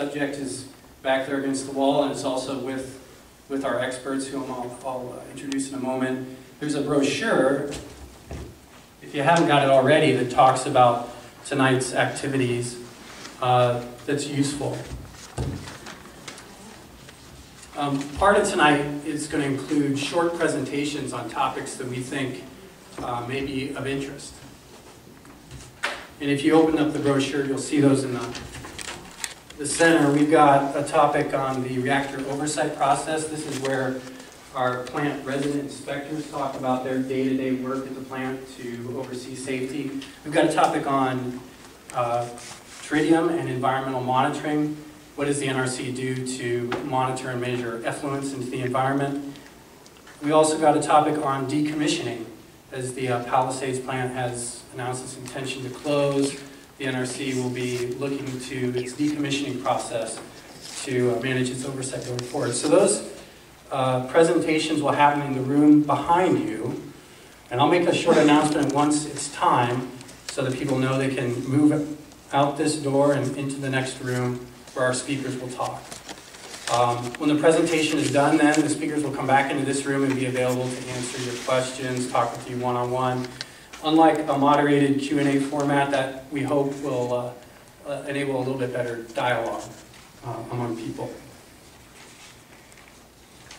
subject is back there against the wall, and it's also with our experts, whom I'll introduce in a moment. There's a brochure, if you haven't got it already, that talks about tonight's activities that's useful. Part of tonight is going to include short presentations on topics that we think may be of interest. And if you open up the brochure, you'll see those in the center. We've got a topic on the reactor oversight process. This is where our plant resident inspectors talk about their day-to-day work at the plant to oversee safety. We've got a topic on tritium and environmental monitoring. What does the NRC do to monitor and measure effluents into the environment? We also got a topic on decommissioning. As the Palisades plant has announced its intention to close, the NRC will be looking to its decommissioning process to manage its oversight going forward. So those presentations will happen in the room behind you, and I'll make a short announcement once it's time so that people know they can move out this door and into the next room where our speakers will talk. When the presentation is done, then the speakers will come back into this room and be available to answer your questions, talk with you one-on-one. Unlike a moderated Q&A format that we hope will enable a little bit better dialogue among people.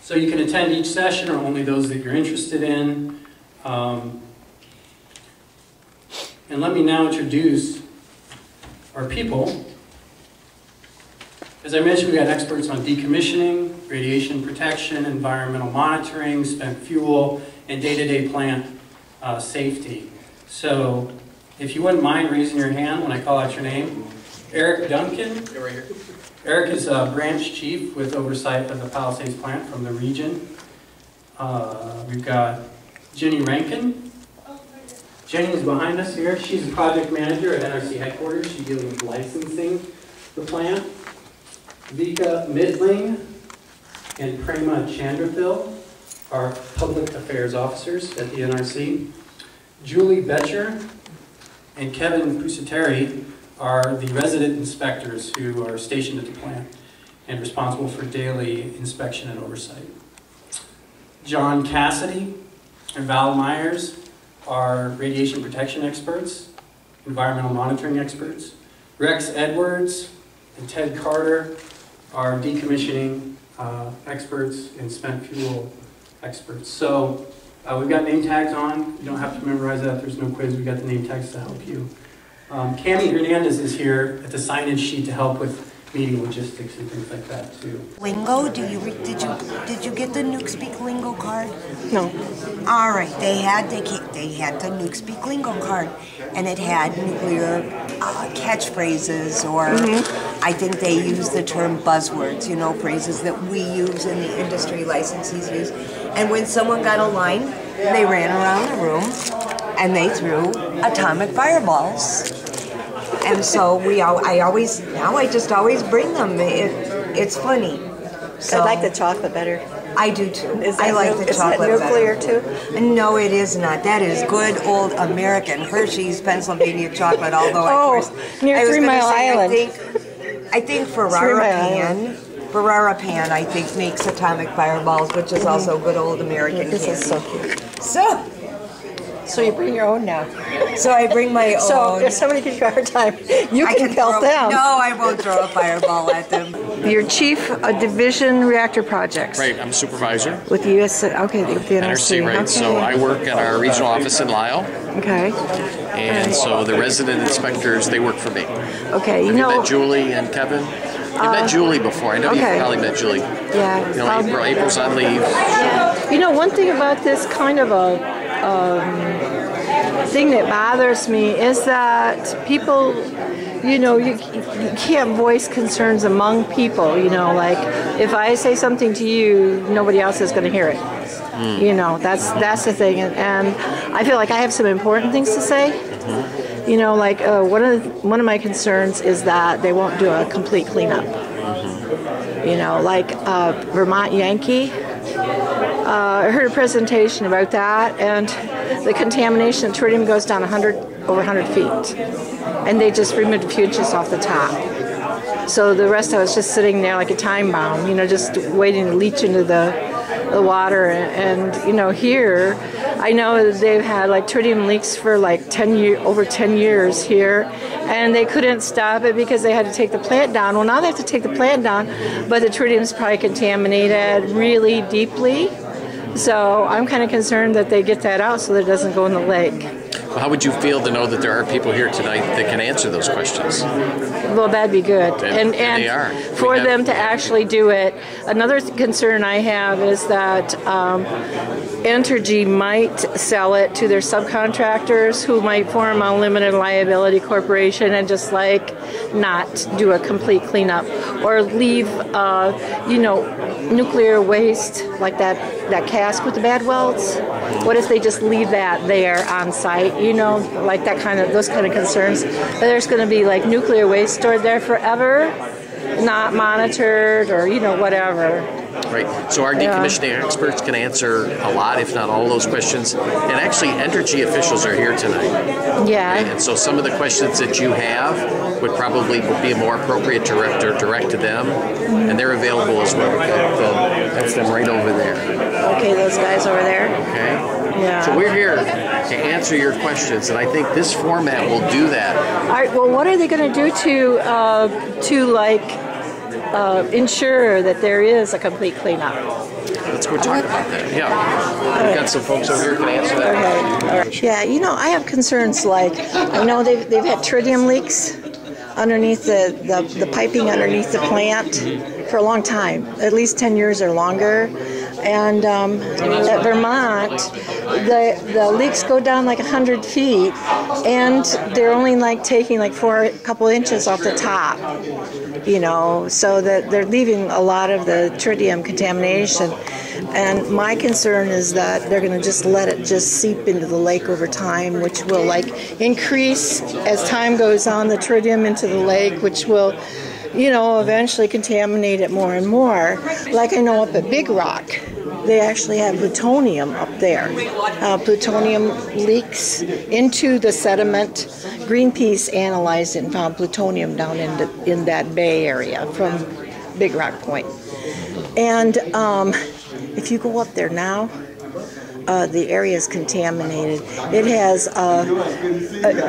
So you can attend each session or only those that you're interested in. And let me now introduce our people. As I mentioned, we got experts on decommissioning, radiation protection, environmental monitoring, spent fuel, and day-to-day plant safety. So, if you wouldn't mind raising your hand when I call out your name. Eric Duncan. Right here. Eric is a branch chief with oversight of the Palisades plant from the region. We've got Jenny Rankin. Jenny is behind us here. She's a project manager at NRC headquarters. She's dealing with licensing the plant. Vika Midling and Prema Chandrathil are public affairs officers at the NRC. Julie Betcher and Kevin Pusateri are the resident inspectors who are stationed at the plant and responsible for daily inspection and oversight. John Cassidy and Val Myers are radiation protection experts, environmental monitoring experts. Rex Edwards and Ted Carter are decommissioning experts and spent fuel experts. So we've got name tags on. You don't have to memorize that. There's no quiz. We've got the name tags to help you. Cami Hernandez is here at the signage sheet to help with meeting logistics and things like that too. Lingo? Did you get the NukeSpeak Lingo card? No. All right. They had the NukeSpeak Lingo card, and it had nuclear catchphrases, or I think they use the term buzzwords. You know, phrases that we use and the industry licensees use. And when someone got a line, they ran around the room and they threw atomic fireballs. And so I just always bring them. It's funny. So, I like the chocolate better. I do too. I like the chocolate nuclear better. Too? No, it is not. That is good old American Hershey's Pennsylvania chocolate. Although near 3 Mile Island. I think Ferrara Pan, I think, makes atomic fireballs, which is also good old American This candy. is so cute. So you bring your own now. So I bring my own. So if somebody gives you a hard time, you can pelt them. No, I won't throw a fireball at them. You're chief of division reactor projects. Right, I'm a supervisor. With the US, okay, with the NRC, right? Okay. So I work at our regional office in Lyle. Okay. And so the resident inspectors, they work for me. Okay, you met Julie and Kevin? You met Julie before. I know you probably met Julie. Yeah. You know, April's on leave. You know, one thing about this kind of a thing that bothers me is that people, you know, you can't voice concerns among people, you know, like if I say something to you, nobody else is going to hear it. You know, that's the thing, and I feel like I have some important things to say. You know, like one of my concerns is that they won't do a complete cleanup. You know, like Vermont Yankee. I heard a presentation about that, and the contamination of tritium goes down over 100 feet, and they just removed a few inches off the top. So the rest of us just sitting there like a time bomb, you know, just waiting to leach into the water. And you know, here, I know they've had like tritium leaks for like over 10 years here, and they couldn't stop it because they had to take the plant down. Well, now they have to take the plant down, but the tritium's probably contaminated really deeply. So I'm kind of concerned that they get that out so that it doesn't go in the lake. Well, how would you feel to know that there are people here tonight that can answer those questions? Well, that'd be good. And they are. For them to actually do it. Another concern I have is that Entergy might sell it to their subcontractors who might form a limited liability corporation and just like not do a complete cleanup or leave, you know, nuclear waste like that cask with the bad welds. What if they just leave that there on site? You know, like those kind of concerns. But there's going to be like nuclear waste stored there forever, not monitored, or you know, whatever. Right. So our decommissioning experts can answer a lot, if not all, those questions. And actually, Entergy officials are here tonight. Yeah. Right? And so some of the questions that you have would probably be more appropriate to direct to them, and they're available as well. That's them right over there. Okay, those guys over there. Okay. Yeah. So we're here to answer your questions, and I think this format will do that. All right. Well, what are they going to do to ensure that there is a complete cleanup? Let's go talk about that. Yeah. We've got some folks over here who can answer that. Okay. All right. Yeah. You know, I have concerns like I know they've had tritium leaks underneath the piping underneath the plant for a long time, at least 10 years or longer. And at Vermont, the leaks go down like 100 feet, and they're only like taking like a couple inches off the top, you know, so that they're leaving a lot of the tritium contamination. And my concern is that they're going to just let it just seep into the lake over time, which will like increase as time goes on the tritium into the lake, which will, you know, eventually contaminate it more and more. Like I know up at Big Rock, they actually have plutonium up there. Plutonium leaks into the sediment. Greenpeace analyzed it and found plutonium down in that bay area from Big Rock Point. And if you go up there now, the area is contaminated. It has,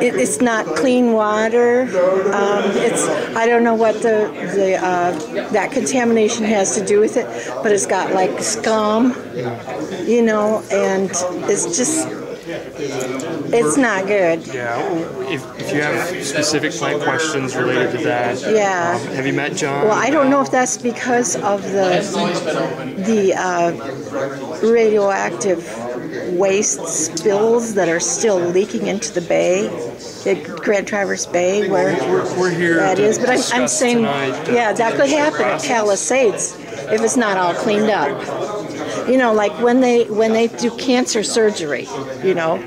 it's not clean water. I don't know what that contamination has to do with it, but it's got like scum, you know, and it's just, it's not good. Yeah, if you have specific plant questions related to that, yeah. Have you met John? Well, I don't know if that's because of the radioactive waste spills that are still leaking into the bay, the Grand Traverse Bay, where we're here that is. But I'm saying, tonight, yeah, that could happen at Palisades if it's not all cleaned up. You know, like when they do cancer surgery, you know,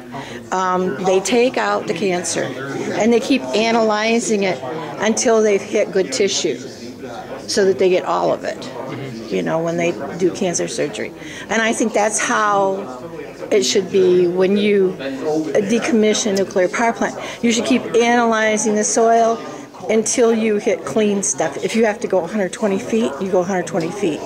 they take out the cancer and they keep analyzing it until they've hit good tissue, so that they get all of it. You know, when they do cancer surgery, and I think that's how it should be when you decommission a nuclear power plant. You should keep analyzing the soil until you hit clean stuff. If you have to go 120 feet, you go 120 feet.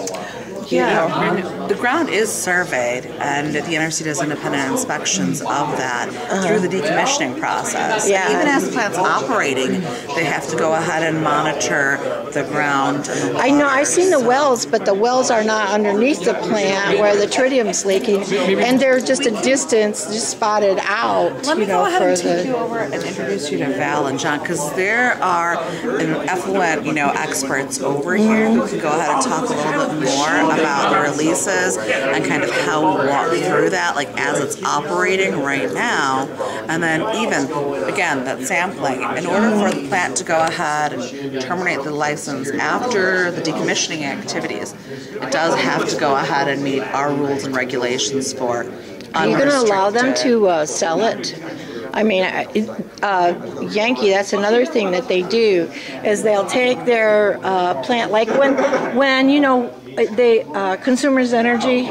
Yeah, the ground is surveyed, and the NRC does independent inspections of that through the decommissioning process. Yeah. Even as the plant's operating, they have to go ahead and monitor the ground. And the I know, I've seen the wells, but the wells are not underneath the plant where the tritium's leaking, and they're just a distance, just spotted out. Let me go ahead and take you the. over and introduce you to Val and John, because there are effluent, experts over here who can go ahead and talk a little bit more about the releases and kind of how we walk through that, like as it's operating right now. And then even, again, that sampling. In order for the plant to go ahead and terminate the license after the decommissioning activities, it does have to go ahead and meet our rules and regulations for unrestricted. Are you going to allow them to sell it? I mean, Yankee, that's another thing that they do, is they'll take their plant, like when Consumers Energy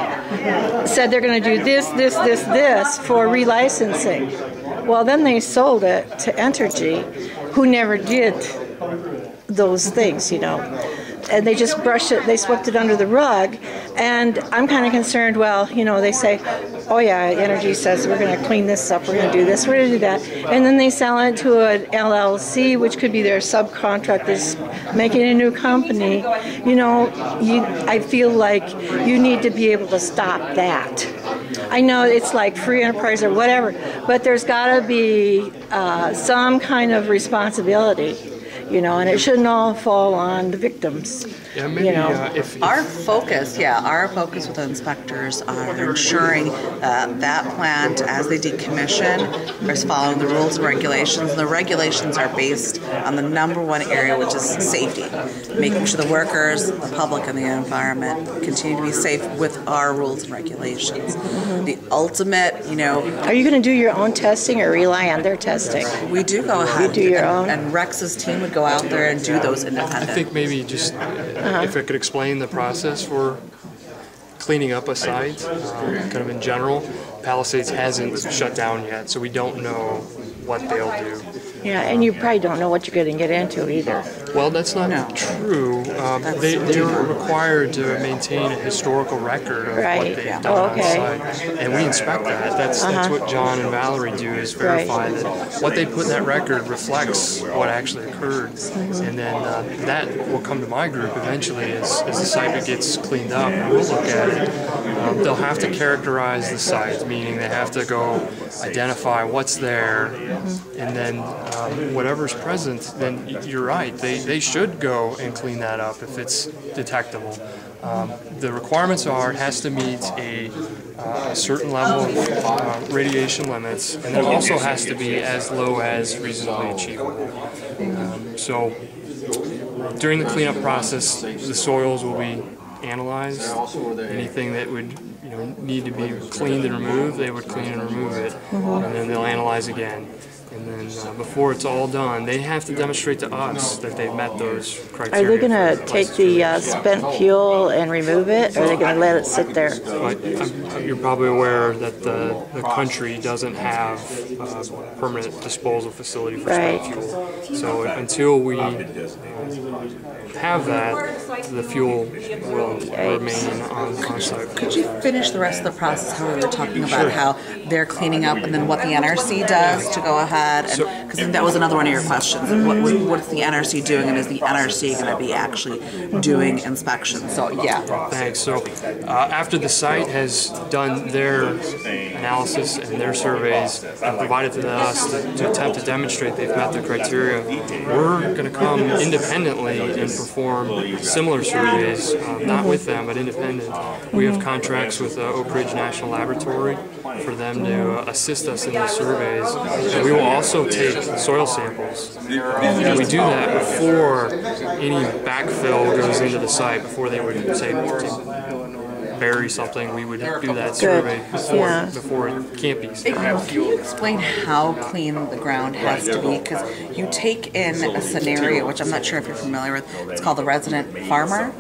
said they're going to do this for relicensing. Well, then they sold it to Entergy, who never did those things, you know. And they just brushed it, they swept it under the rug. And I'm kind of concerned, well, you know, they say, oh yeah, Energy says we're going to clean this up, we're going to do this, we're going to do that. And then they sell it to an LLC, which could be their subcontractors making a new company. You know, I feel like you need to be able to stop that. I know it's like free enterprise or whatever, but there's got to be some kind of responsibility, you know, and it shouldn't all fall on the victims. Yeah, maybe you know. If Our focus with the inspectors are ensuring that plant, as they decommission, is following the rules and regulations. And the regulations are based on the number one area, which is safety, making sure the workers, the public, and the environment continue to be safe with our rules and regulations. The ultimate, you know. Are you going to do your own testing or rely on their testing? We do go ahead. You do your own? And Rex's team would go out there and do those independent. I think maybe just if I could explain the process for cleaning up a site, kind of in general. Palisades hasn't shut down yet, so we don't know what they'll do. Yeah, and you probably don't know what you're going to get into either. Well, that's not true. They're required to maintain a historical record of what they've done on the site, and we inspect that. That's what John and Valerie do, is verify that what they put in that record reflects what actually occurred. And then that will come to my group eventually as the site gets cleaned up, and we'll look at it. They'll have to characterize the site, meaning they have to go identify what's there, and then whatever's present, then you're right, they should go and clean that up if it's detectable. The requirements are, it has to meet a certain level of radiation limits, and it also has to be as low as reasonably achievable. So during the cleanup process, the soils will be analyzed. Anything that would need to be cleaned and removed, they would clean and remove it, and then they'll analyze again. And then before it's all done, they have to demonstrate to us that they've met those criteria. Are they going to take the spent fuel and remove it, or are they going to let it sit there? You're probably aware that the country doesn't have a permanent disposal facility for spent fuel. So until we have that, the fuel will remain on site. Could you finish the rest of the process, how we were talking about how they're cleaning up, and then what the NRC does to go ahead? Because that was another one of your questions. What's the NRC doing, and is the NRC going to be actually doing inspections? So, yeah. Thanks. So, after the site has done their analysis and their surveys and provided to us to attempt to demonstrate they've met the criteria, we're going to come independently and perform similar surveys, not with them, but independent. We have contracts with Oak Ridge National Laboratory for them to assist us in these surveys. And we will also take soil samples. And we do that before any backfill goes into the site, before they would say bury something. We would do that survey before it can't be. Can you explain how clean the ground has to be? Because you take in a scenario, which I'm not sure if you're familiar with, it's called the resident farmer.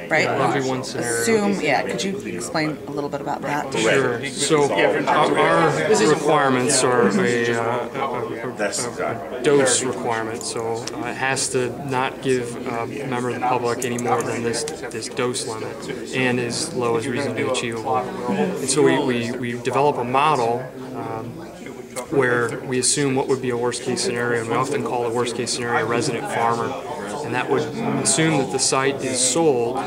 Right? One scenario. Could you explain a little bit about that? Sure. So our requirements are a dose requirement. So it has to not give a member of the public any more than this dose limit, and as low as reasonably achievable. And so we develop a model where we assume what would be a worst case scenario, and we often call the worst case scenario resident farmer. And that would assume that the site is sold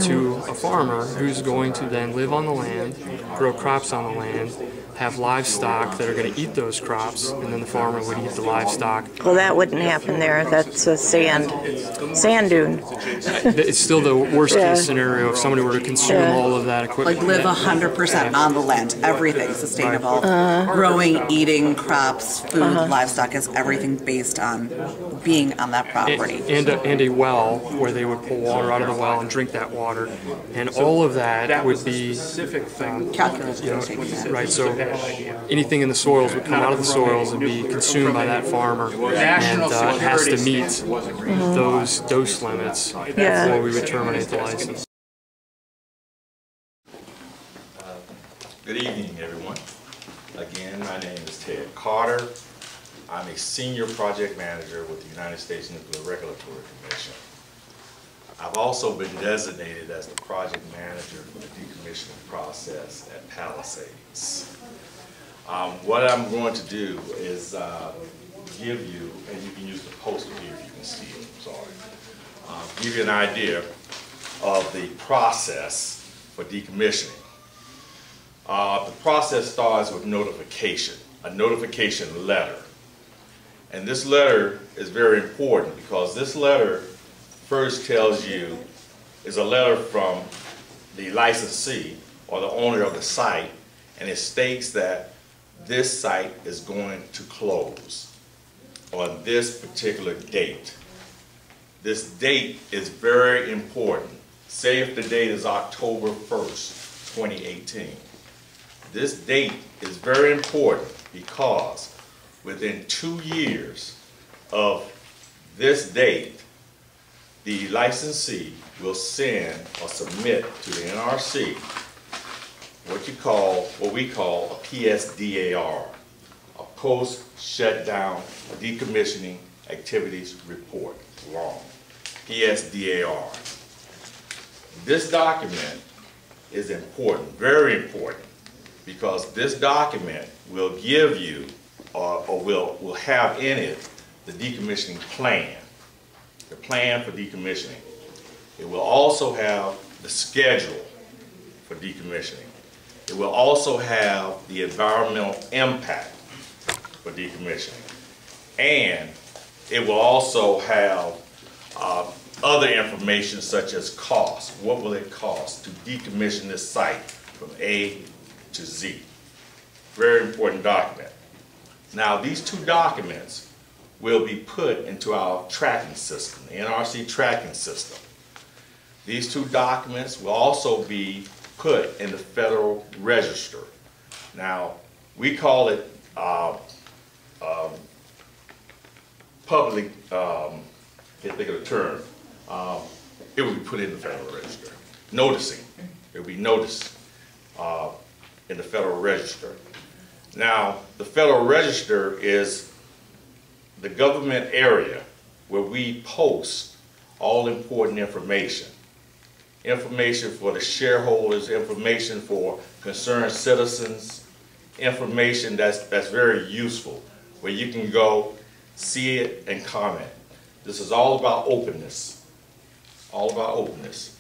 to a farmer who's going to then live on the land, grow crops on the land, have livestock that are going to eat those crops, and then the farmer would eat the livestock. Well, that wouldn't happen there. That's a sand dune. It's still the worst case scenario if somebody were to consume all of that equipment. Like live 100% on the land, everything sustainable. Growing, eating, crops, food, livestock is everything based on being on that property. And a well where they would pull water out of the well and drink that water. And all of that would be Calculated. Right, so anything in the soils would come out of the soils and be consumed by that farmer, and it has to meet those dose limits before we would terminate the license. Good evening, everyone. Again, my name is Ted Carter. I'm a senior project manager with the United States Nuclear Regulatory Commission. I've also been designated as the project manager for the decommissioning process at PALISADES. What I'm going to do is give you, and you can use the poster here if you can see it, I'm sorry, give you an idea of the process for decommissioning. The process starts with notification, a notification letter. And this letter is very important because this letter first tells you, is a letter from the licensee or the owner of the site, and it states that this site is going to close on this particular date. This date is very important. Say if the date is October 1st, 2018. This date is very important because within 2 years of this date, the licensee will send or submit to the NRC what we call a PSDAR, a post-shutdown decommissioning activities report, long, PSDAR. This document is important, very important, because this document will give you or will have in it the decommissioning plan, the plan for decommissioning. It will also have the schedule for decommissioning. It will also have the environmental impact for decommissioning. And it will also have other information such as cost. What will it cost to decommission this site from A to Z? Very important document. Now, these two documents will be put into our tracking system, the NRC tracking system. These two documents will also be put in the Federal Register. Now, we call it public, can't think of the term. It will be put in the Federal Register. Noticing, it will be noticed in the Federal Register. Now, the Federal Register is the government area where we post all important information. Information for the shareholders, information for concerned citizens, information that's very useful, where you can go, see it, and comment. This is all about openness. All about openness.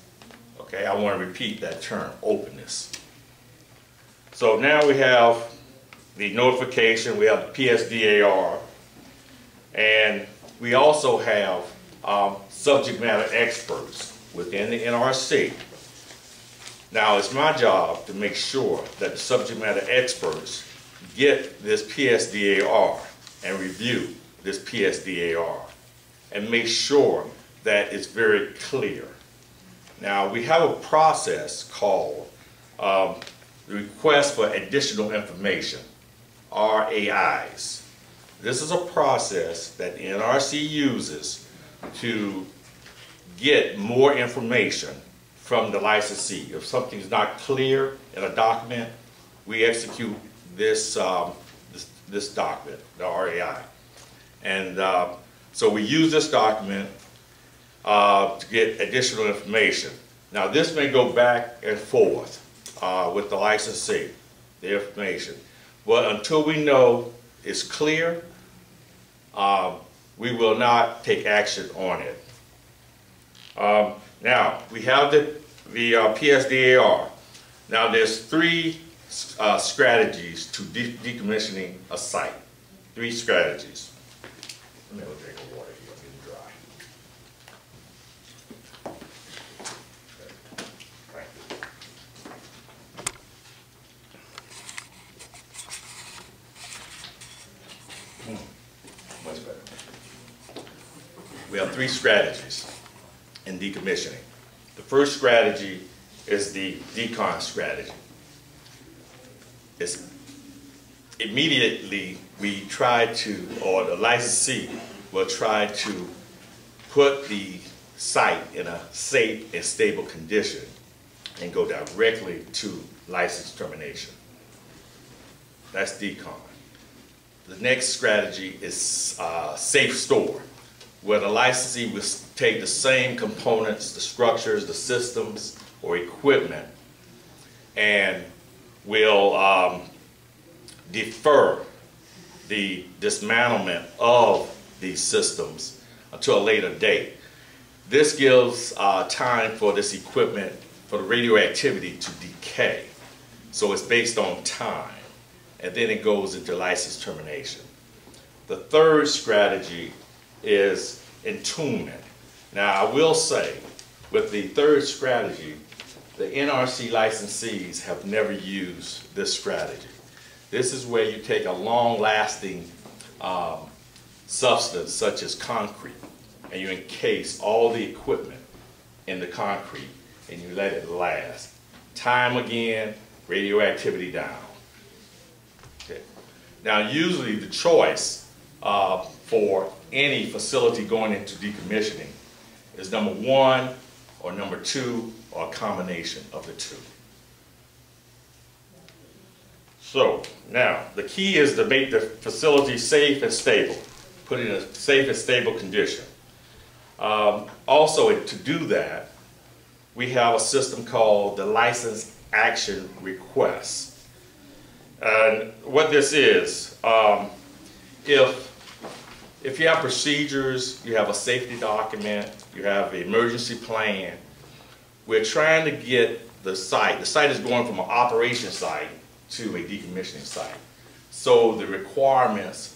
Okay, I want to repeat that term, openness. So now we have the notification, we have the PSDAR, and we also have subject matter experts within the NRC. Now, it's my job to make sure that the subject matter experts get this PSDAR and review this PSDAR and make sure that it's very clear. Now, we have a process called the Request for Additional Information, RAIs. This is a process that the NRC uses to get more information from the licensee. If something's not clear in a document, we execute this, this document, the RAI. And so we use this document to get additional information. Now, this may go back and forth with the licensee, the information. But until we know it's clear, we will not take action on it. Now, we have the PSDAR. Now, there's three strategies to decommissioning a site. Three strategies. Let me have a drink of water here, I'm getting dry. Much better. We have three strategies in decommissioning. The first strategy is the decon strategy. It's immediately we try to, or the licensee will try to put the site in a safe and stable condition and go directly to license termination. That's decon. The next strategy is safe store, where the licensee will take the same components, the structures, the systems, or equipment, and will defer the dismantlement of these systems until a later date. This gives time for this equipment, for the radioactivity to decay. So it's based on time, and then it goes into license termination. The third strategy is entombment. Now, I will say, with the third strategy, the NRC licensees have never used this strategy. This is where you take a long-lasting substance, such as concrete, and you encase all the equipment in the concrete, and you let it last. Time again, radioactivity down. Okay. Now, usually the choice for any facility going into decommissioning is number 1 or number 2 or a combination of the two. So now the key is to make the facility safe and stable, put it in a safe and stable condition. Also, to do that, we have a system called the License Action Request. And what this is, if you have procedures, you have a safety document, you have an emergency plan, we're trying to get the site is going from an operation site to a decommissioning site. So the requirements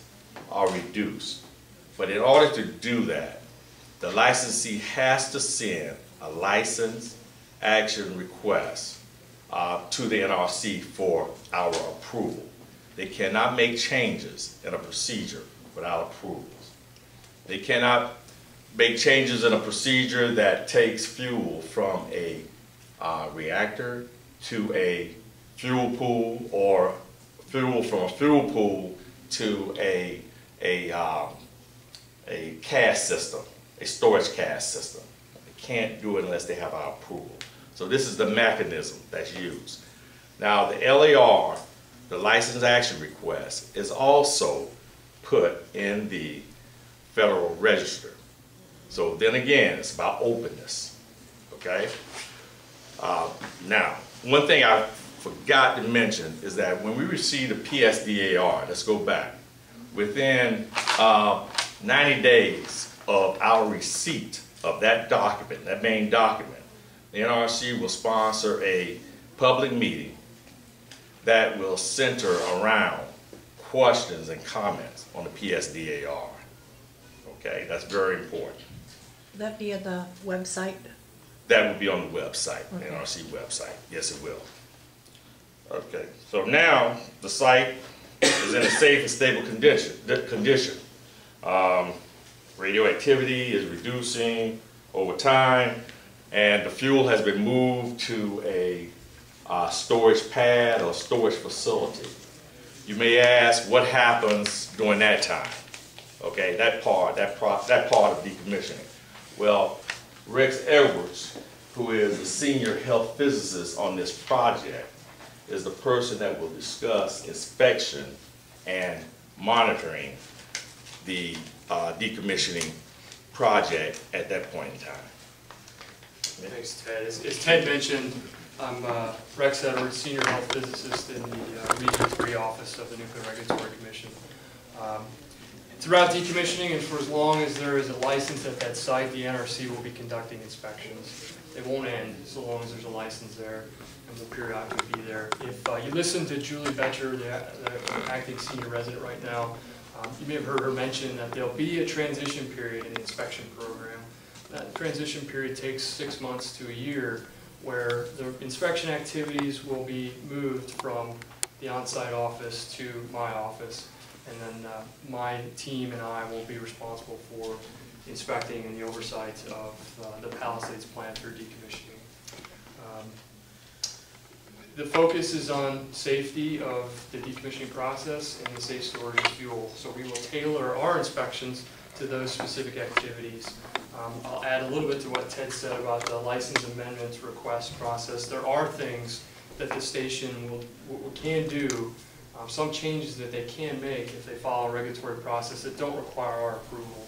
are reduced. But in order to do that, the licensee has to send a license action request to the NRC for our approval. They cannot make changes in a procedure without approvals. They cannot make changes in a procedure that takes fuel from a reactor to a fuel pool, or fuel from a fuel pool to a cache system, a storage cache system. They can't do it unless they have our approval. So this is the mechanism that's used. Now the LAR, the License Action Request, is also put in the Federal Register. So then again, it's about openness, okay? Now, one thing I forgot to mention is that when we received a PSDAR, let's go back, within 90 days of our receipt of that document, that main document, the NRC will sponsor a public meeting that will center around questions and comments on the PSDAR. Okay, that's very important. Will that be at the website? That will be on the website, okay. The NRC website. Yes, it will. Okay, so now the site is in a safe and stable condition. Radioactivity is reducing over time, and the fuel has been moved to a storage pad or storage facility. You may ask, what happens during that time? Okay, that part of decommissioning. Well, Rex Edwards, who is the senior health physicist on this project, is the person that will discuss inspection and monitoring the decommissioning project at that point in time. Thanks, Ted. As Ted mentioned, I'm Rex Edwards, Senior Health Physicist in the Region 3 Office of the Nuclear Regulatory Commission. Throughout decommissioning, and for as long as there is a license at that site, the NRC will be conducting inspections. They won't end so long as there's a license there, and will periodically be there. If you listen to Julie Betcher, the acting senior resident right now, you may have heard her mention that there'll be a transition period in the inspection program. That transition period takes 6 months to a year, where the inspection activities will be moved from the on-site office to my office, and then my team and I will be responsible for inspecting and the oversight of the Palisades plant for decommissioning. The focus is on safety of the decommissioning process and the safe storage of fuel. So we will tailor our inspections to those specific activities. I'll add a little bit to what Ted said about the license amendments request process. There are things that the station can do some changes that they can make if they follow a regulatory process that don't require our approval.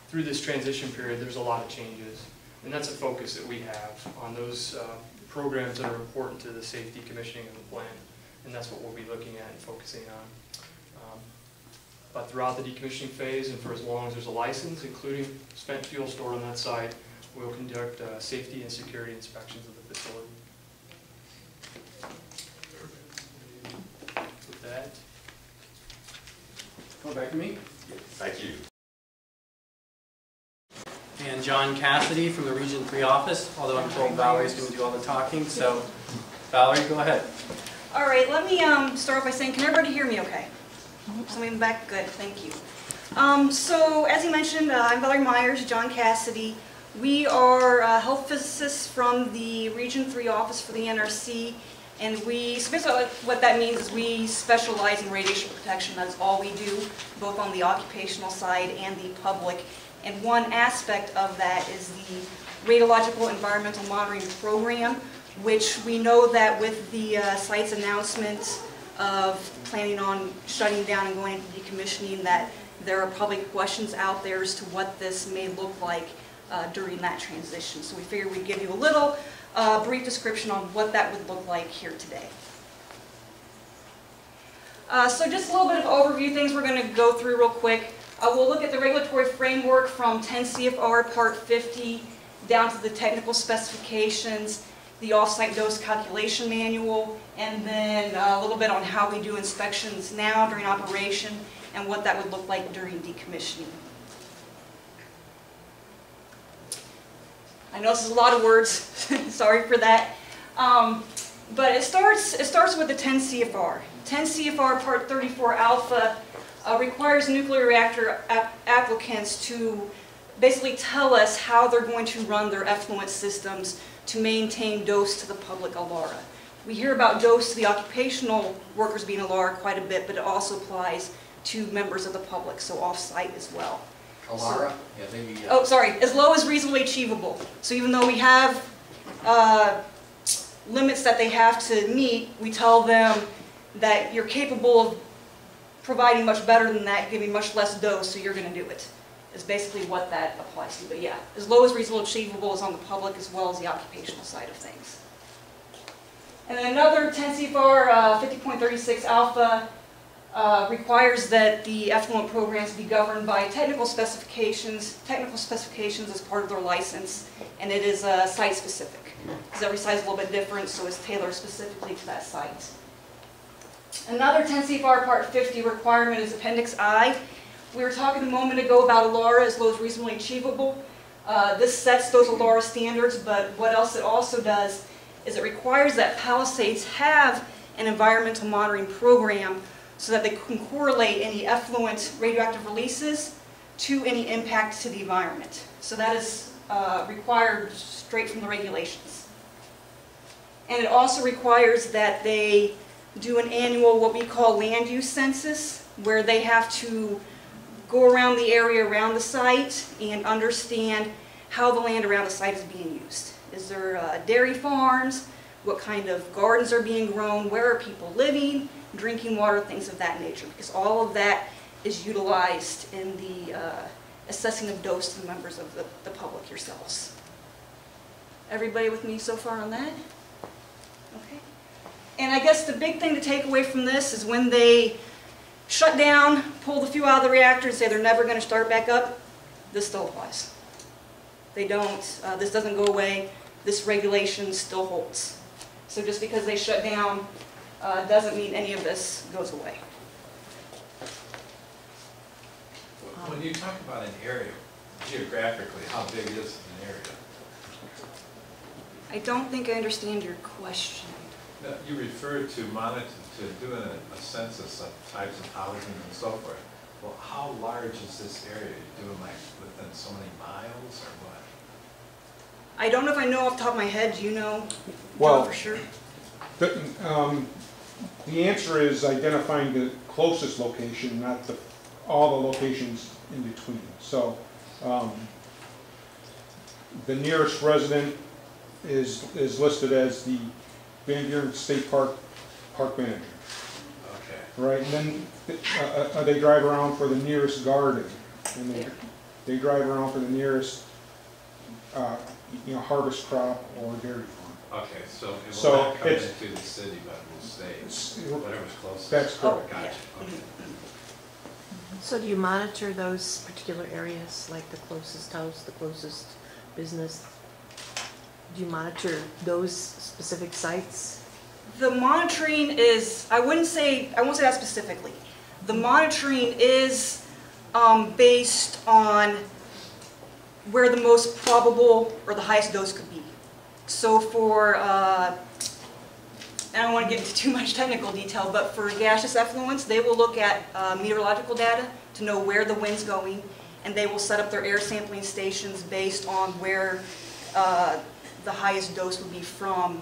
Through this transition period, there's a lot of changes, and that's a focus that we have on those programs that are important to the safety commissioning of the plant, and that's what we'll be looking at and focusing on. But throughout the decommissioning phase, and for as long as there's a license, including spent fuel stored on that site, we'll conduct safety and security inspections of the facility. With that, Go back to me. Thank you. And John Cassidy from the Region 3 office, although I'm told Valerie's going to do all the talking, so Valerie, go ahead. All right, let me start off by saying, can everybody hear me okay? Somebody in the back? Good, thank you. So, as you mentioned, I'm Valerie Myers, John Cassidy. We are health physicists from the Region 3 office for the NRC, and so basically what that means is we specialize in radiation protection. That's all we do, both on the occupational side and the public. And one aspect of that is the radiological environmental monitoring program, which we know that with the site's announcement of planning on shutting down and going into decommissioning, that there are probably questions out there as to what this may look like during that transition. So we figured we'd give you a little brief description on what that would look like here today. So just a little bit of overview things we're going to go through real quick. We'll look at the regulatory framework from 10 CFR Part 50 down to the technical specifications, the off-site dose calculation manual, and then a little bit on how we do inspections now during operation and what that would look like during decommissioning. I know this is a lot of words, sorry for that, but it starts with the 10 CFR. 10 CFR Part 34 Alpha requires nuclear reactor applicants to basically tell us how they're going to run their effluent systems to maintain dose to the public ALARA. We hear about dose to the occupational workers being ALARA quite a bit, but it also applies to members of the public, so off-site as well. ALARA? Yeah, maybe. Oh, sorry, as low as reasonably achievable. So even though we have limits that they have to meet, we tell them that you're capable of providing much better than that, giving much less dose, so you're going to do it. Is basically what that applies to. But yeah, as low as reasonably achievable is on the public as well as the occupational side of things. And then another 10 CFR 50.36 Alpha requires that the effluent programs be governed by technical specifications as part of their license, and it is site specific. Because every site is a little bit different, so it's tailored specifically to that site. Another 10 CFR Part 50 requirement is Appendix I. We were talking a moment ago about ALARA as low as reasonably achievable. This sets those ALARA standards, but what else it also does is it requires that Palisades have an environmental monitoring program so that they can correlate any effluent radioactive releases to any impact to the environment. So that is required straight from the regulations. And it also requires that they do an annual, what we call land use census, where they have to go around the area around the site and understand how the land around the site is being used. Is there dairy farms? What kind of gardens are being grown? Where are people living? Drinking water, things of that nature. Because all of that is utilized in the assessing of dose to the members of the public yourselves. Everybody with me so far on that? Okay. And I guess the big thing to take away from this is when they shut down, pull the fuel out of the reactor and say they're never going to start back up, this still applies. They don't, this doesn't go away, this regulation still holds. So just because they shut down doesn't mean any of this goes away. When you talk about an area, geographically, how big is an area? I don't think I understand your question. You referred to doing a census of types of housing and so forth. Well, how large is this area? You're doing like within so many miles or what? I don't know if I know off the top of my head. Do you know, well, John, for sure? The answer is identifying the closest location, not all the locations in between. So the nearest resident is listed as the Van Buren State Park manager. right? And then they drive around for the nearest garden, and they drive around for the nearest, harvest crop or dairy farm. Okay, so it will So not come it's- into the city, but will stay, whatever's closest. That's correct. Gotcha, okay. So do you monitor those particular areas, like the closest house, the closest business? Do you monitor those specific sites? The monitoring is, I won't say that specifically. The monitoring is based on where the most probable or the highest dose could be. So for, I don't want to get into too much technical detail, but for gaseous effluents, they will look at meteorological data to know where the wind's going, and they will set up their air sampling stations based on where the highest dose would be from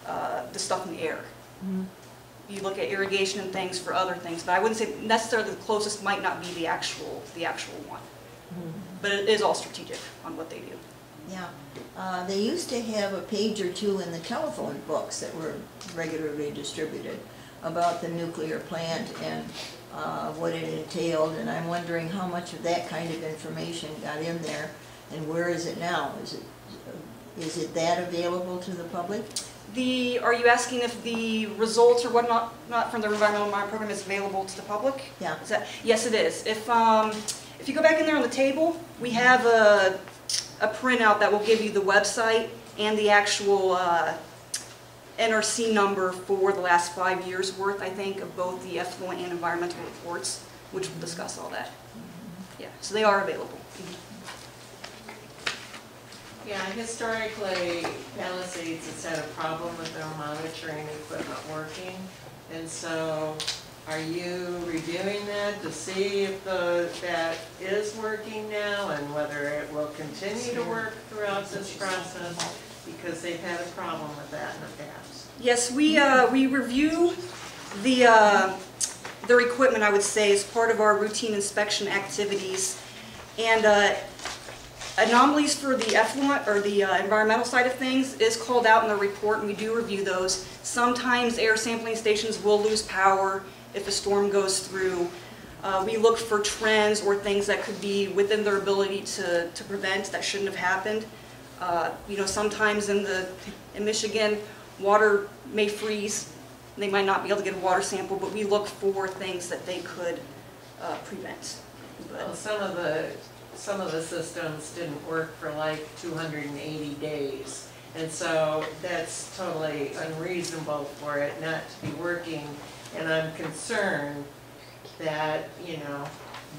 the stuff in the air. Mm-hmm. You look at irrigation and things for other things, but I wouldn't say necessarily the closest might not be the actual one. Mm-hmm. But it is all strategic on what they do. Yeah, they used to have a page or two in the telephone books that were regularly distributed about the nuclear plant and what it entailed, and I'm wondering how much of that kind of information got in there, and where is it now? Is it that available to the public? Are you asking if the results or whatnot not from the environmental monitoring program is available to the public? Yeah. Yes, it is. If you go back in there on the table, we have a printout that will give you the website and the actual NRC number for the last 5 years worth, I think, of both the effluent and environmental reports, which will discuss all that. Yeah, so they are available. Yeah, historically, Palisades has had a problem with their monitoring equipment working, and so are you reviewing that to see if that is working now and whether it will continue to work throughout this process? Because they've had a problem with that in the past. Yes, we review their equipment, I would say, as part of our routine inspection activities. And anomalies for the effluent or the environmental side of things is called out in the report, and we do review those. Sometimes air sampling stations will lose power if a storm goes through. We look for trends or things that could be within their ability to prevent that shouldn't have happened. Sometimes in Michigan, water may freeze. They might not be able to get a water sample, but we look for things that they could prevent. Well, some of the systems didn't work for like 280 days. And so that's totally unreasonable for it not to be working. And I'm concerned that,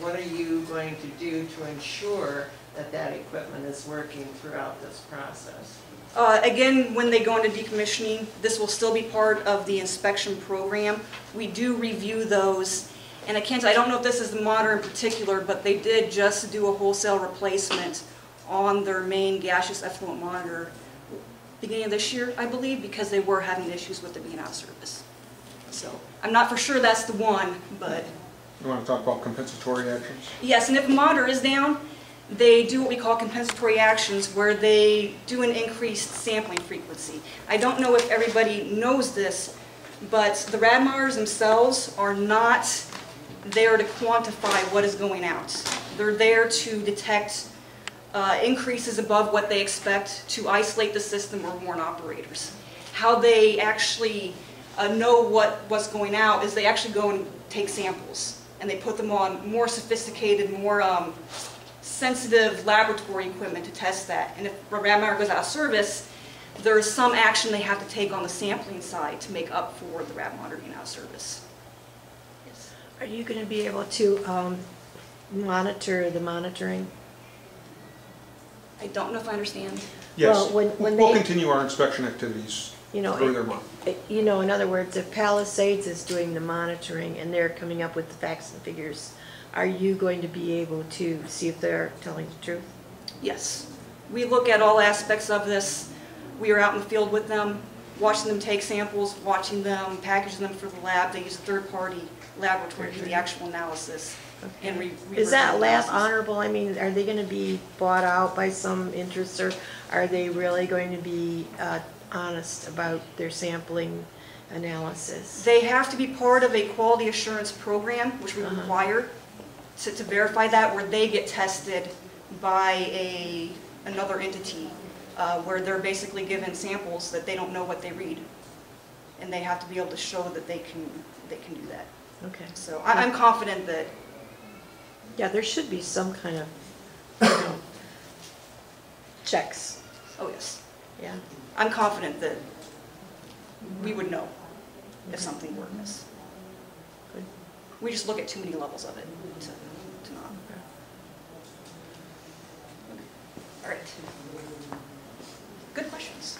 what are you going to do to ensure that that equipment is working throughout this process? Again, when they go into decommissioning, this will still be part of the inspection program. We do review those. And I don't know if this is the monitor in particular, but they did just do a wholesale replacement on their main gaseous effluent monitor beginning of this year, I believe, because they were having issues with it being out of service. So I'm not for sure that's the one, but... You want to talk about compensatory actions? Yes, and if a monitor is down, they do what we call compensatory actions, where they do an increased sampling frequency. I don't know if everybody knows this, but the rad monitors themselves are not there to quantify what is going out. They're there to detect increases above what they expect, to isolate the system or warn operators. How they actually know what's going out is they actually go and take samples, and they put them on more sophisticated, more sensitive laboratory equipment to test that. And if a rad monitor goes out of service, there's some action they have to take on the sampling side to make up for the rad monitor being out of service. Yes. Are you going to be able to monitor the monitoring? I don't know if I understand. Yes, Well, when we'll they- continue our inspection activities through their month. In other words, if Palisades is doing the monitoring and they're coming up with the facts and figures, are you going to be able to see if they're telling the truth? Yes. We look at all aspects of this. We are out in the field with them, watching them take samples, watching them package them for the lab. They use a third-party laboratory to do the actual analysis. Okay. And Is that lab analysis. honorable? I mean, are they going to be bought out by some interest, or are they really going to be honest about their sampling analysis? They have to be part of a quality assurance program, which we require to verify that, where they get tested by another entity, where they're basically given samples that they don't know what they read, and they have to be able to show that they can do that. Okay. So I'm confident that. Yeah, there should be some kind of checks. Oh yes. Yeah. I'm confident that we would know if something were amiss. Good. We just look at too many levels of it to not. All right. Good questions.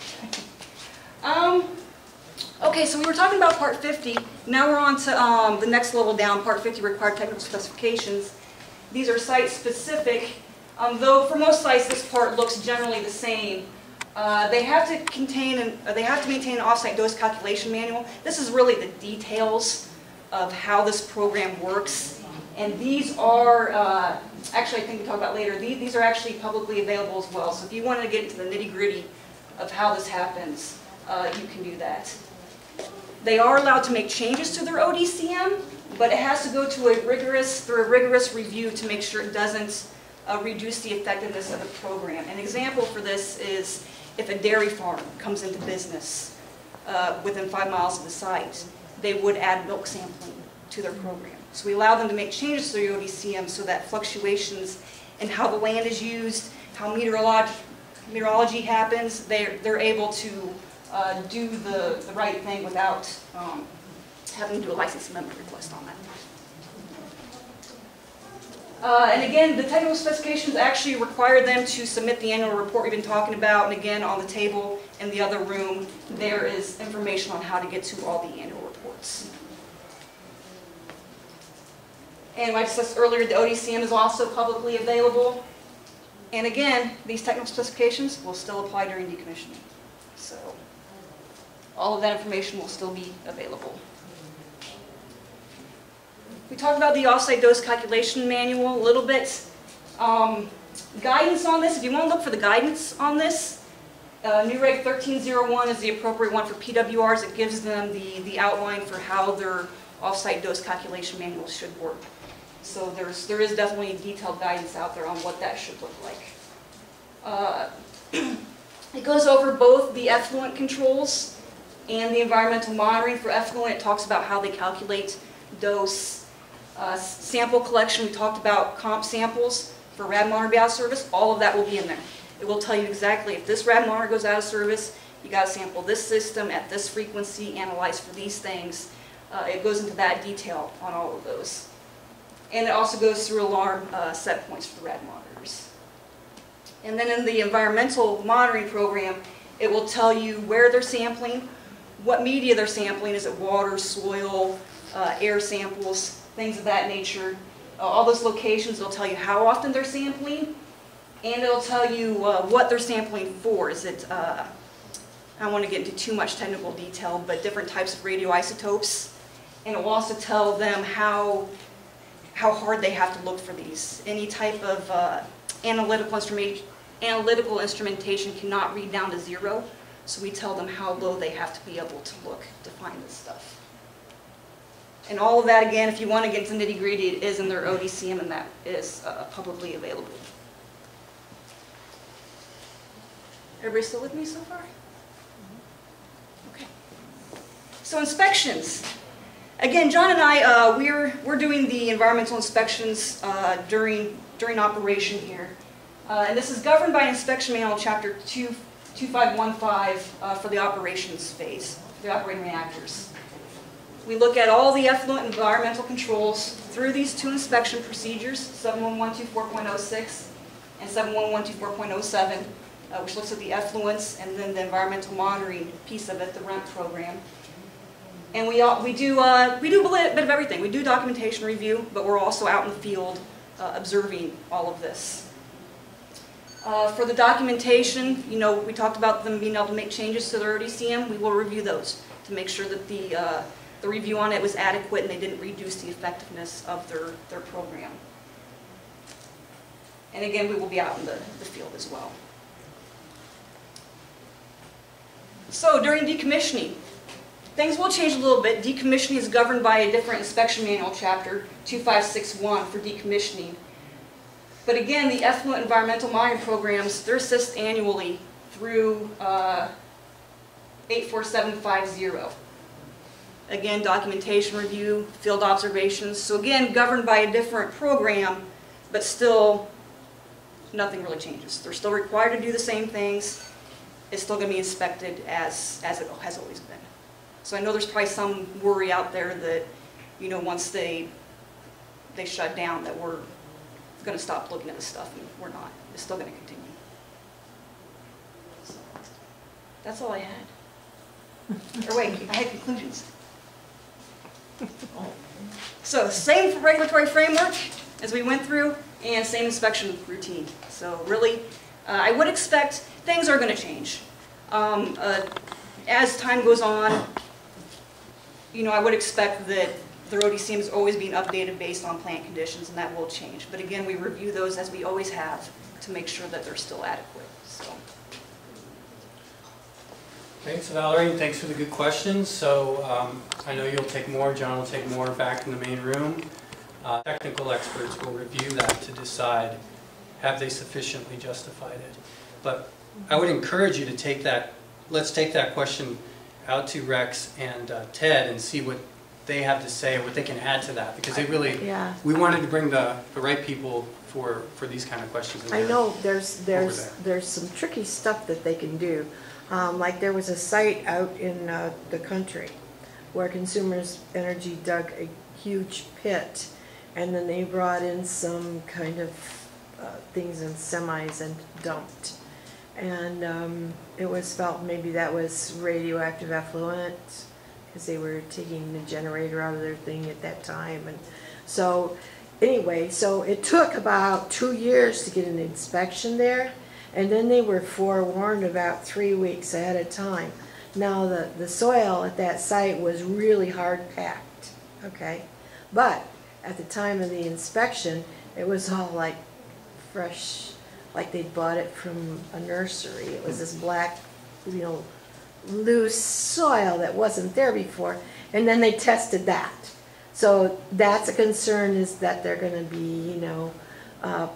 Okay, so we were talking about Part 50. Now we're on to the next level down, Part 50, required technical specifications. These are site-specific, though for most sites this part looks generally the same. They have to maintain an off-site dose calculation manual. This is really the details of how this program works. And these are, actually I think we'll talk about later, these are actually publicly available as well. So if you wanted to get into the nitty-gritty of how this happens, you can do that. They are allowed to make changes to their ODCM, but it has to go through a rigorous review to make sure it doesn't reduce the effectiveness of the program. An example for this is if a dairy farm comes into business within 5 miles of the site, they would add milk sampling to their program. So we allow them to make changes to their ODCM so that fluctuations in how the land is used, how meteorology happens, they're able to do the right thing without having to do a license amendment request on that. And again, the technical specifications actually require them to submit the annual report we've been talking about. And again, on the table in the other room, there is information on how to get to all the annual reports. And like I discussed earlier, the ODCM is also publicly available. And again, these technical specifications will still apply during decommissioning. So all of that information will still be available. We talked about the off-site dose calculation manual a little bit. Guidance on this, if you want to look for the guidance on this, New Reg 1301 is the appropriate one for PWRs. It gives them the outline for how their off-site dose calculation manual should work. So there is definitely detailed guidance out there on what that should look like. It goes over both the effluent controls and the environmental monitoring. For effluent, it talks about how they calculate dose. Sample collection, we talked about comp samples for rad monitor to be out of service. All of that will be in there. It will tell you exactly if this rad monitor goes out of service, you got to sample this system at this frequency, analyze for these things. It goes into that detail on all of those. And it also goes through alarm set points for the rad monitors. And then in the environmental monitoring program, it will tell you where they're sampling, what media they're sampling. Is it water, soil, air samples, things of that nature. All those locations will tell you how often they're sampling, and it'll tell you what they're sampling for. Is it, I don't want to get into too much technical detail, but different types of radioisotopes. And it will also tell them how hard they have to look for these. Any type of analytical instrumentation cannot read down to 0, so we tell them how low they have to be able to look to find this stuff. And all of that, again, if you want to get to nitty-gritty, it is in their ODCM, and that is publicly available. Everybody still with me so far? Okay. So inspections. Again, John and I, we're doing the environmental inspections during operation here. And this is governed by Inspection Manual Chapter 2515 for the operations phase, the operating reactors. We look at all the effluent environmental controls through these 2 inspection procedures, 71124.06 and 71124.07, which looks at the effluents, and then the environmental monitoring piece of it, the REMP program. And we do a bit of everything. We do documentation review, but we're also out in the field observing all of this. For the documentation, we talked about them being able to make changes to their ODCM. We will review those to make sure that the review on it was adequate and they didn't reduce the effectiveness of their program. And again, we will be out in the field as well. So during decommissioning, things will change a little bit. Decommissioning is governed by a different inspection manual, chapter 2561 for decommissioning. But again, the effluent environmental monitoring programs, they're assessed annually through 84750. Again, documentation review, field observations. So again, governed by a different program, but still nothing really changes. They're still required to do the same things. It's still going to be inspected as it has always been. So I know there's probably some worry out there that, you know, once they shut down that we're going to stop looking at this stuff, and we're not. It's still going to continue. So that's all I had. Or wait, I had conclusions. So same regulatory framework as we went through, and same inspection routine. So really, I would expect things are going to change. As time goes on, you know, I would expect that the ODCM is always being updated based on plant conditions, and that will change. But again, we review those as we always have to make sure that they're still adequate. So. Thanks, Valerie, and thanks for the good questions. So I know you'll take more, John will take more back in the main room. Technical experts will review that to decide, have they sufficiently justified it. But I would encourage you to take that, let's take that question out to Rex and Ted and see what they have to say, what they can add to that, because they really, we wanted to bring the right people for these kind of questions. I know there's some tricky stuff that they can do. Like there was a site out in the country where Consumers Energy dug a huge pit, and then they brought in some kind of things in semis and dumped. And it was felt maybe that was radioactive effluent because they were taking the generator out of their thing at that time. And so anyway, so it took about 2 years to get an inspection there. And then they were forewarned about 3 weeks ahead of time. Now the soil at that site was really hard packed, okay? But at the time of the inspection, it was all like fresh, like they bought it from a nursery. It was this black, you know, loose soil that wasn't there before. And then they tested that. So that's a concern, is that they're going to be, you know,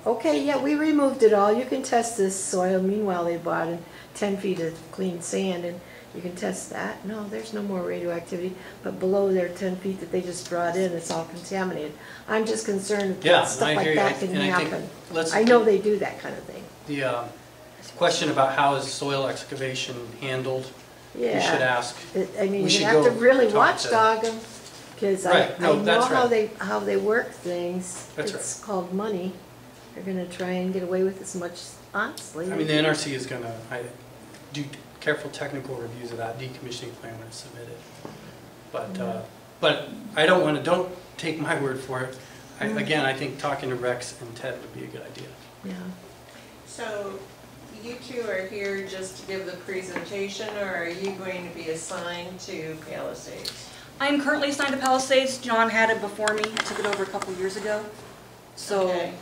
okay, yeah, we removed it all. You can test this soil. Meanwhile, they bought in 10 feet of clean sand, and you can test that. No, there's no more radioactivity. But below their 10 feet that they just brought in, it's all contaminated. I'm just concerned that stuff like that can happen. I know they do that kind of thing. The question about how is soil excavation handled, you should ask. I mean, you have to really watchdog them, because I know how they work things. It's called money. They're going to try and get away with as much, honestly. I mean, the NRC is going to do careful technical reviews of that decommissioning plan when it's submitted. But I don't take my word for it. Again, I think talking to Rex and Ted would be a good idea. Yeah. So you two are here just to give the presentation, or are you going to be assigned to Palisades? I'm currently assigned to Palisades. John had it before me. I took it over a couple years ago. So. Okay.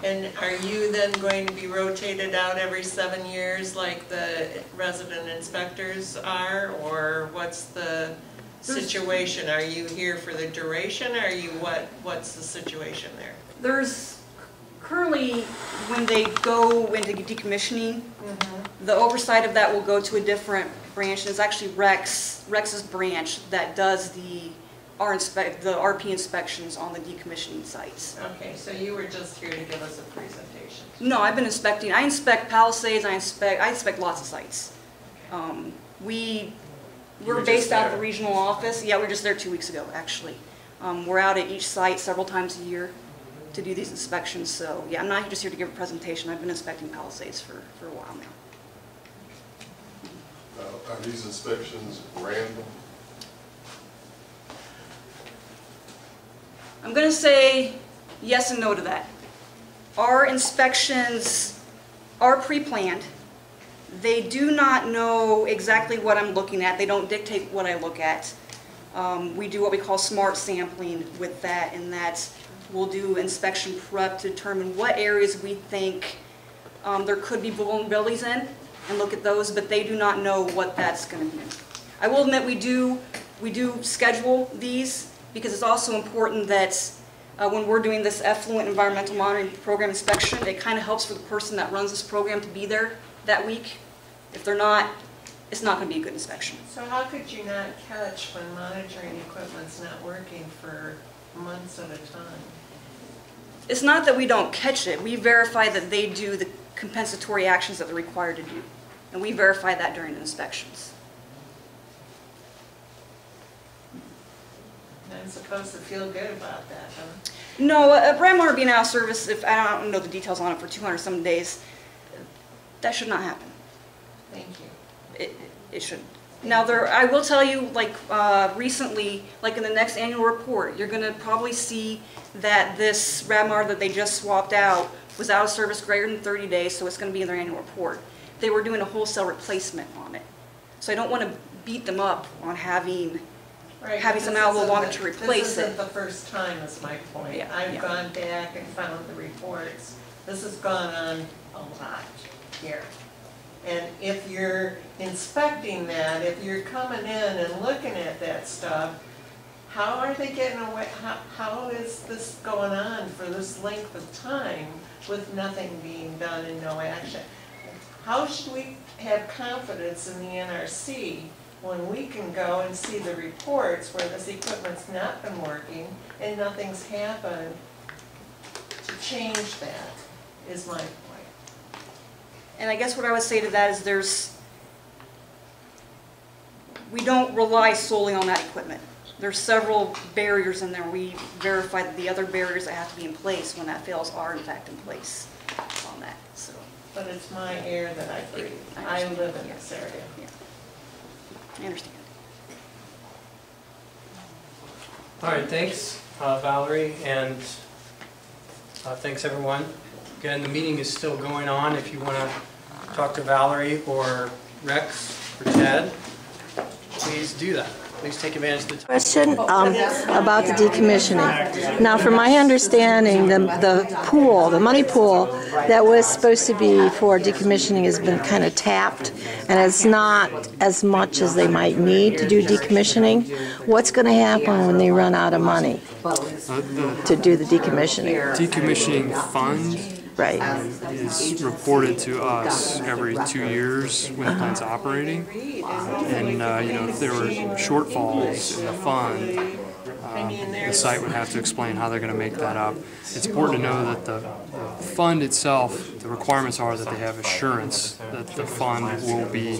And are you then going to be rotated out every 7 years like the resident inspectors are, or what's the situation? Are you here for the duration, or are you what's the situation there? There's currently, when they go into decommissioning, the oversight of that will go to a different branch. It's actually Rex's branch that does the RP inspections on the decommissioning sites. Okay, so you were just here to give us a presentation. No, I've been inspecting. I inspect Palisades. I inspect lots of sites. We're based out of the regional office. Yeah, we were just there 2 weeks ago, actually. We're out at each site several times a year to do these inspections. So yeah, I'm not just here to give a presentation. I've been inspecting Palisades for a while now. Are these inspections random? I'm going to say yes and no to that. Our inspections are pre-planned. They do not know exactly what I'm looking at. They don't dictate what I look at. We do what we call smart sampling with that, and that we'll do inspection prep to determine what areas we think there could be vulnerabilities in and look at those, but they do not know what that's going to be. I will admit we do We do schedule these because it's also important that when we're doing this effluent environmental monitoring program inspection, it kind of helps for the person that runs this program to be there that week. If they're not, it's not going to be a good inspection. So how could you not catch when monitoring equipment's not working for months at a time? It's not that we don't catch it. We verify that they do the compensatory actions that they're required to do. And we verify that during the inspections. I'm supposed to feel good about that, huh? No, a brand motor being out of service, if I don't know the details on it, for 200 some days, that should not happen. Thank you. It shouldn't. Now, I will tell you, like recently, like in the next annual report, you're going to probably see that this Radmar that they just swapped out was out of service greater than 30 days, so it's going to be in their annual report. They were doing a wholesale replacement on it. So I don't want to beat them up on having some out a little longer to replace it. This isn't the first time, is my point. Yeah, I've gone back and found the reports. This has gone on a lot here. And if you're inspecting that, if you're coming in and looking at that stuff, how are they getting away? How is this going on for this length of time with nothing being done and no action? How should we have confidence in the NRC when we can go and see the reports where this equipment's not been working and nothing's happened to change that, is my point. And I guess what I would say to that is we don't rely solely on that equipment. There's several barriers in there. We verify that the other barriers that have to be in place when that fails are in fact in place on that. So. But it's my air that I breathe. I live in this area. Yeah. I understand. All right, thanks, Valerie, and thanks everyone. Again, the meeting is still going on. If you want to talk to Valerie or Rex or Ted, please do that. Please take advantage of the time. Question about the decommissioning. Now, from my understanding, the money pool that was supposed to be for decommissioning has been kind of tapped, and it's not as much as they might need to do decommissioning. What's going to happen when they run out of money to do the decommissioning? Decommissioning fund is reported to us every 2 years when the plant's operating, and you know, if there were shortfalls in the fund, the site would have to explain how they're going to make that up. It's important to know that the fund itself, the requirements are that they have assurance that the fund will be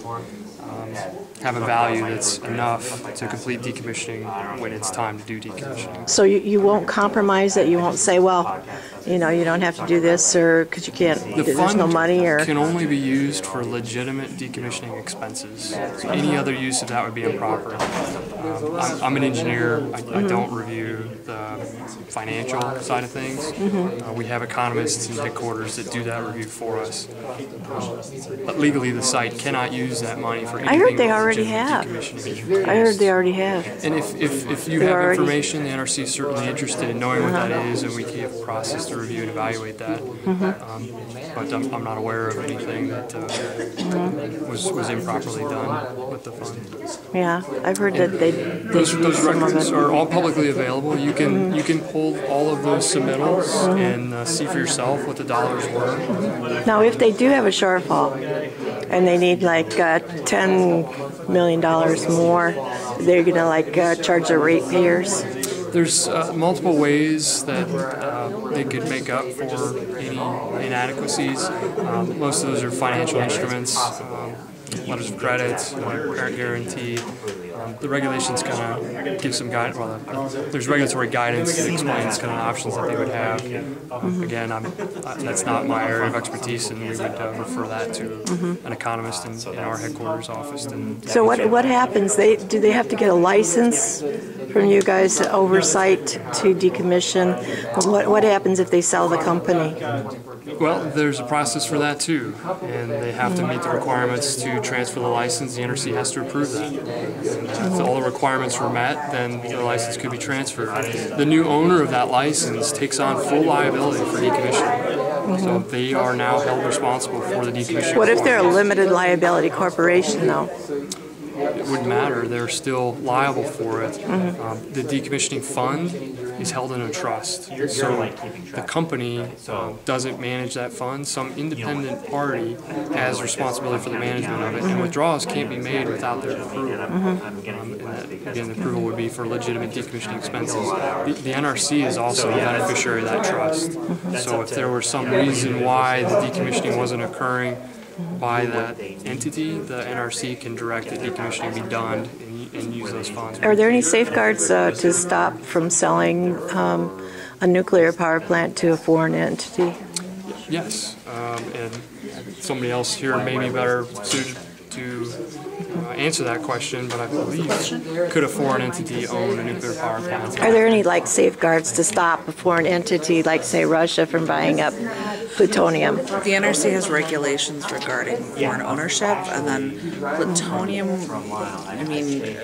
have a value that's enough to complete decommissioning when it's time to do decommissioning. So you won't compromise it? You won't say, well, you know, you don't have to do this, or because you can't, there's no money, or... The fund can only be used for legitimate decommissioning expenses. So any other use of that would be improper. I'm an engineer. I don't review the financial side of things. We have economists in headquarters that do that review for us. But legally, the site cannot use that money for anything. I heard they already have. I heard they already have. And if you have information, the NRC is certainly interested in knowing what that is, and we can have a process to review and evaluate that. But I'm not aware of anything that was improperly done with the fund. Yeah, I've heard that those records are all publicly available. You can pull all of those submittals and see for yourself what the dollars were. Now, if they do have a shortfall and they need like $10 million more, they're going to like charge their ratepayers? There's multiple ways that they could make up for any inadequacies. Most of those are financial instruments, letters of credit, parent guarantee. The regulations kind of give some guidance. Well, there's regulatory guidance that explains kind of options that they would have. Again, that's not my area of expertise, and we would refer that to an economist in our headquarters office. So what happens? Do they have to get a license from you guys to oversight to decommission? What happens if they sell the company? Well, there's a process for that too, and they have to meet the requirements to transfer the license. The NRC has to approve that. And if all the requirements were met, then the license could be transferred. The new owner of that license takes on full liability for decommissioning. So they are now held responsible for the decommissioning. What if they're a limited liability corporation, though? wouldn't matter. They're still liable for it. The decommissioning fund is held in a trust. So the company doesn't manage that fund. Some independent party has responsibility for the management of it, and withdrawals can't be made without their approval. And that, again, the approval would be for legitimate decommissioning expenses. The NRC is also the beneficiary of that trust. So if there were some reason why the decommissioning wasn't occurring by that entity, the NRC can direct that decommissioning be done and use those funds. Are there any safeguards to stop from selling a nuclear power plant to a foreign entity? Yes, and somebody else here may be better suited to answer that question, but I believe, could a foreign entity own a nuclear power plant? Are there any safeguards to stop a foreign entity, like say Russia, from buying up plutonium? The NRC has regulations regarding foreign ownership, and then plutonium, I mean,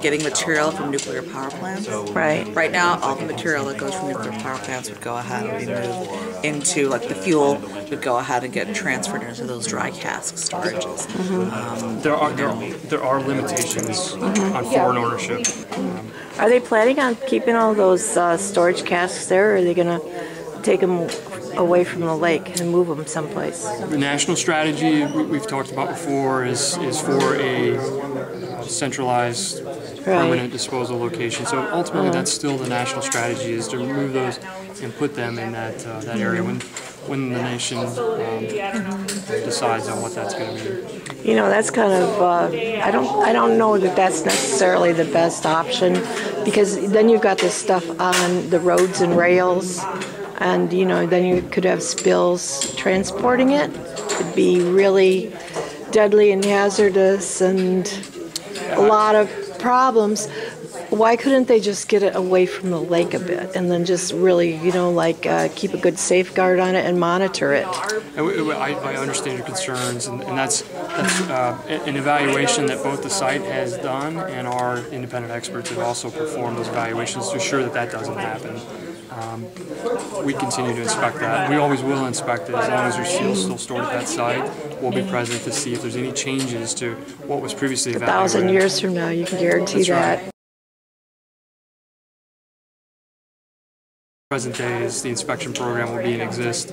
getting material from nuclear power plants. Right. Right now, all the material that goes from nuclear power plants would go ahead and be moved into, the fuel would go ahead and get transferred into those dry cask storages. There are limitations on foreign ownership. Are they planning on keeping all those storage casks there, or are they going to take them away from the lake and move them someplace? The national strategy we've talked about before is for a centralized permanent disposal location. So ultimately that's still the national strategy, is to remove those and put them in that area when the nation decides on what that's going to be. You know, that's kind of I don't know that that's necessarily the best option, because then you've got this stuff on the roads and rails, and then you could have spills. Transporting it could be really deadly and hazardous and a lot of problems. Why couldn't they just get it away from the lake a bit and then just really, keep a good safeguard on it and monitor it? I understand your concerns, and that's an evaluation that both the site has done and our independent experts have also performed those evaluations to ensure that that doesn't happen. We continue to inspect that. We always will inspect it as long as there's fuel still stored at that site. We'll be present to see if there's any changes to what was previously evaluated. 1,000 years from now, you can guarantee that. Right. Present days, the inspection program will be in exist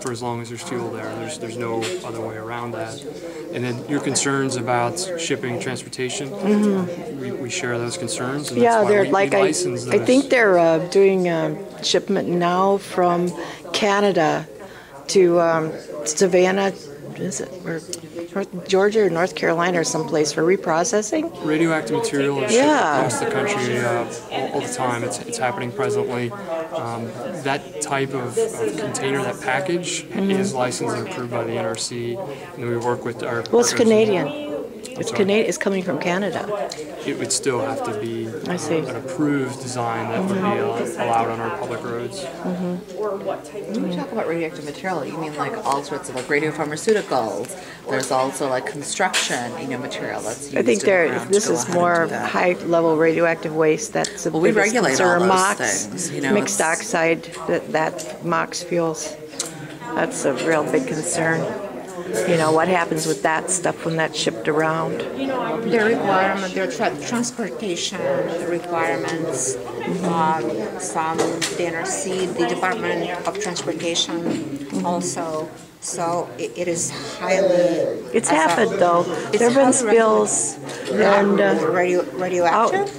for as long as there's fuel there. There's no other way around that. And then your concerns about shipping, transportation, we share those concerns. And Yeah, that's they're why we license those. I think they're doing shipment now from Canada to Savannah. Is it or North Georgia or North Carolina or someplace for reprocessing? Radioactive material is shipped across the country all the time. It's happening presently. That type of container, that package, is licensed and approved by the NRC, and we work with our. Well, it's Canadian. It's coming from Canada. It would still have to be an approved design that would be allowed on our public roads. When you talk about radioactive material, you mean all sorts of radiopharmaceuticals. There's also construction, material that's used. I think this is more high-level radioactive waste. That's a we regulate concern. all those MOX, things. Mixed oxide, that MOX fuels. That's a real big concern. What happens with that stuff when that's shipped around? The requirement, their transportation requirements, some the NRC, the Department of Transportation also. So it is highly. It's happened though. There have been spills and radioactive.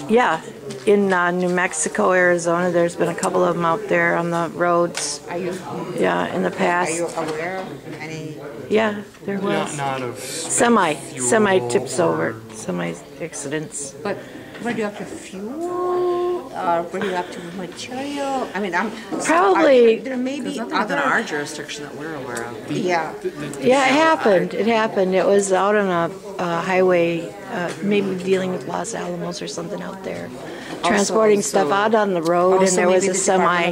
In New Mexico, Arizona, there's been a couple of them out there on the roads. Are you? Yeah, in the past. Are you aware of any? Yeah, there was. Not of semi tips over, semi accidents. But radioactive fuel, radioactive material. I mean, probably there may be other than our jurisdiction that we're aware of. Yeah. Yeah, it happened. It happened. It was out on a highway, maybe dealing with Los Alamos or something out there. Transporting stuff out on the road, and there was a semi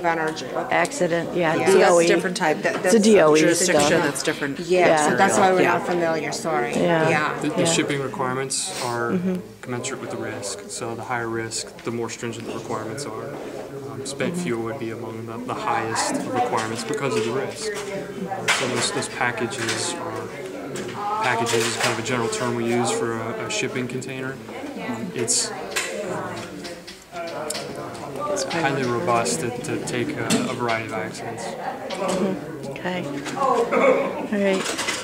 accident. Yeah, DOE. So that's a different type. That's a DOE jurisdiction stuff. that's different. Yeah, so that's why we're not familiar. Sorry. Yeah. The shipping requirements are commensurate with the risk. So the higher risk, the more stringent the requirements are. Spent fuel would be among the highest requirements because of the risk. So those packages are packages is kind of a general term we use for a shipping container. It's highly robust to take a variety of accidents. Okay. All right.